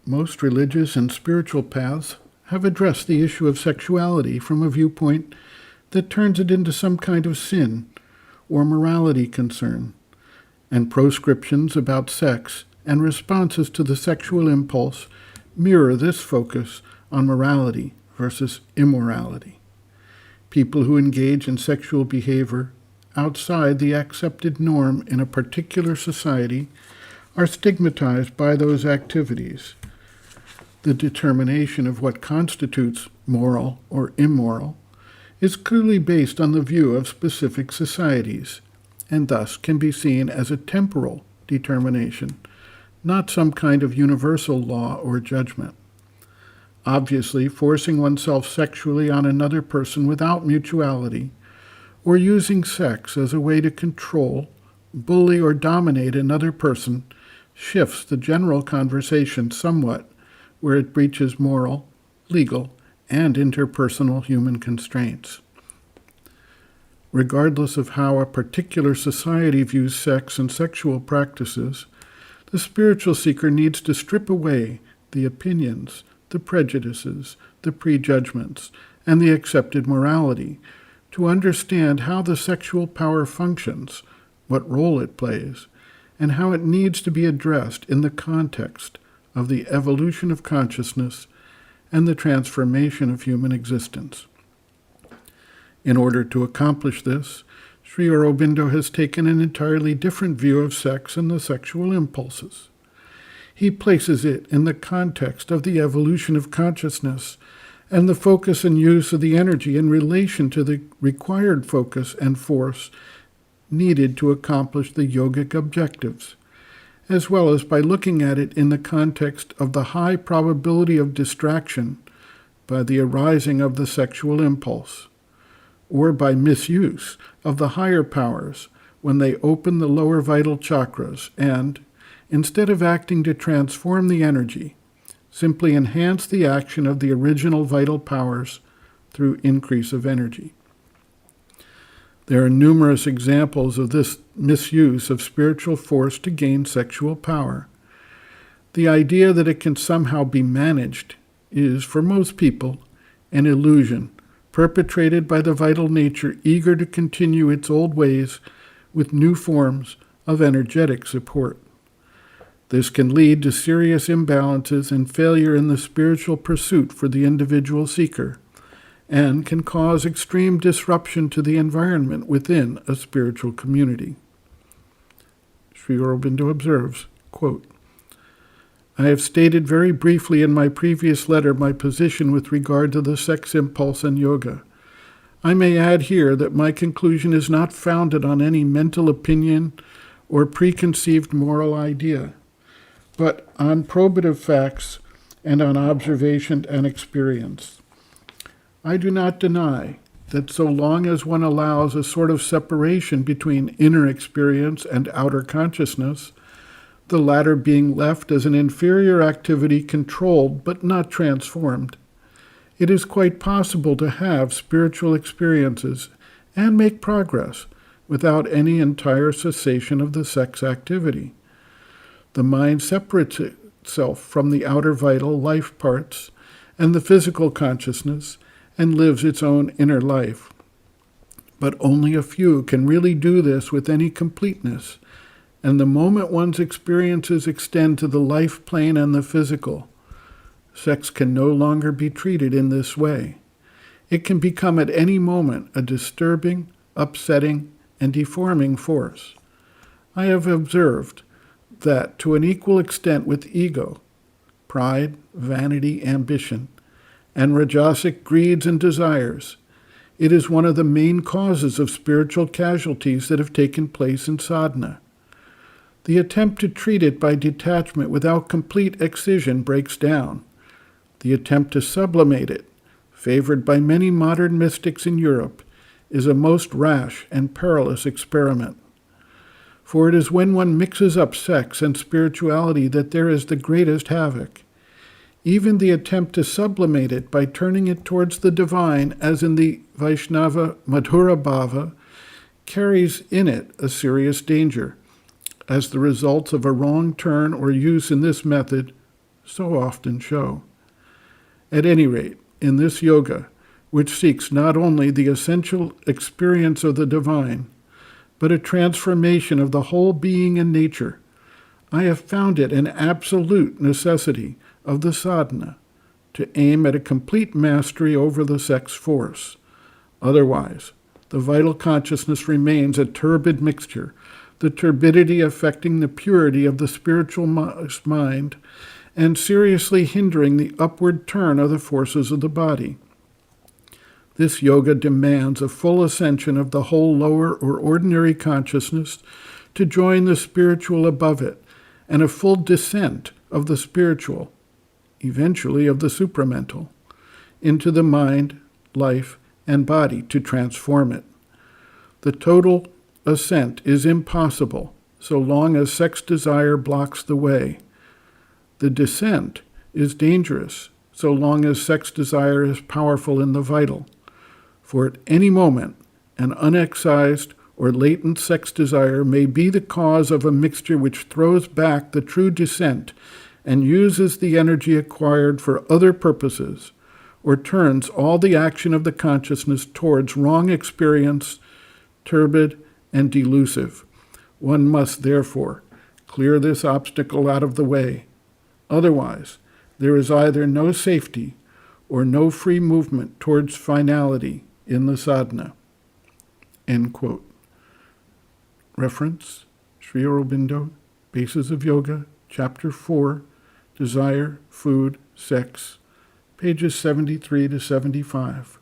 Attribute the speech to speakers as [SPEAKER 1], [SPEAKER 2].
[SPEAKER 1] Most religious and spiritual paths have addressed the issue of sexuality from a viewpoint that turns it into some kind of sin or morality concern, and proscriptions about sex and responses to the sexual impulse mirror this focus on morality versus immorality. People who engage in sexual behavior outside the accepted norm in a particular society are stigmatized by those activities. The determination of what constitutes moral or immoral is clearly based on the view of specific societies, and thus can be seen as a temporal determination, not some kind of universal law or judgment. Obviously, forcing oneself sexually on another person without mutuality, or using sex as a way to control, bully, or dominate another person shifts the general conversation somewhat where it breaches moral, legal, and interpersonal human constraints. Regardless of how a particular society views sex and sexual practices, the spiritual seeker needs to strip away the opinions, the prejudices, the prejudgments, and the accepted morality to understand how the sexual power functions, what role it plays, and how it needs to be addressed in the context of the evolution of consciousness and the transformation of human existence. In order to accomplish this, Sri Aurobindo has taken an entirely different view of sex and the sexual impulses. He places it in the context of the evolution of consciousness and the focus and use of the energy in relation to the required focus and force needed to accomplish the yogic objectives, as well as by looking at it in the context of the high probability of distraction by the arising of the sexual impulse, or by misuse of the higher powers when they open the lower vital chakras and, instead of acting to transform the energy, simply enhance the action of the original vital powers through increase of energy. There are numerous examples of this misuse of spiritual force to gain sexual power. The idea that it can somehow be managed is, for most people, an illusion perpetrated by the vital nature eager to continue its old ways with new forms of energetic support. This can lead to serious imbalances and failure in the spiritual pursuit for the individual seeker, and can cause extreme disruption to the environment within a spiritual community. Sri Aurobindo observes, quote, I have stated very briefly in my previous letter my position with regard to the sex impulse and yoga. I may add here that my conclusion is not founded on any mental opinion or preconceived moral idea, but on probative facts and on observation and experience. I do not deny that so long as one allows a sort of separation between inner experience and outer consciousness, the latter being left as an inferior activity controlled but not transformed, it is quite possible to have spiritual experiences and make progress without any entire cessation of the sex activity. The mind separates itself from the outer vital life parts and the physical consciousness and lives its own inner life. But only a few can really do this with any completeness, and the moment one's experiences extend to the life plane and the physical, sex can no longer be treated in this way. It can become at any moment a disturbing, upsetting, and deforming force. I have observed that to an equal extent with ego, pride, vanity, ambition, and rajasic greeds and desires, it is one of the main causes of spiritual casualties that have taken place in sadhana. The attempt to treat it by detachment without complete excision breaks down. The attempt to sublimate it, favored by many modern mystics in Europe, is a most rash and perilous experiment. For it is when one mixes up sex and spirituality that there is the greatest havoc. Even the attempt to sublimate it by turning it towards the divine, as in the Vaishnava Madhura Bhava, carries in it a serious danger, as the results of a wrong turn or use in this method so often show. At any rate, in this yoga, which seeks not only the essential experience of the divine, but a transformation of the whole being and nature, I have found it an absolute necessity of the sadhana to aim at a complete mastery over the sex force. Otherwise, the vital consciousness remains a turbid mixture, the turbidity affecting the purity of the spiritual mind and seriously hindering the upward turn of the forces of the body. This yoga demands a full ascension of the whole lower or ordinary consciousness to join the spiritual above it, and a full descent of the spiritual, eventually of the supramental, into the mind, life, and body to transform it. The total ascent is impossible so long as sex desire blocks the way. The descent is dangerous so long as sex desire is powerful in the vital. For at any moment, an unexcised or latent sex desire may be the cause of a mixture which throws back the true descent and uses the energy acquired for other purposes, or turns all the action of the consciousness towards wrong experience, turbid and delusive. One must, therefore, clear this obstacle out of the way. Otherwise, there is either no safety or no free movement towards finality in the sadhana. End quote. Reference, Sri Aurobindo, Bases of Yoga, Chapter 4, Desire, Food, Sex, pages 73 to 75.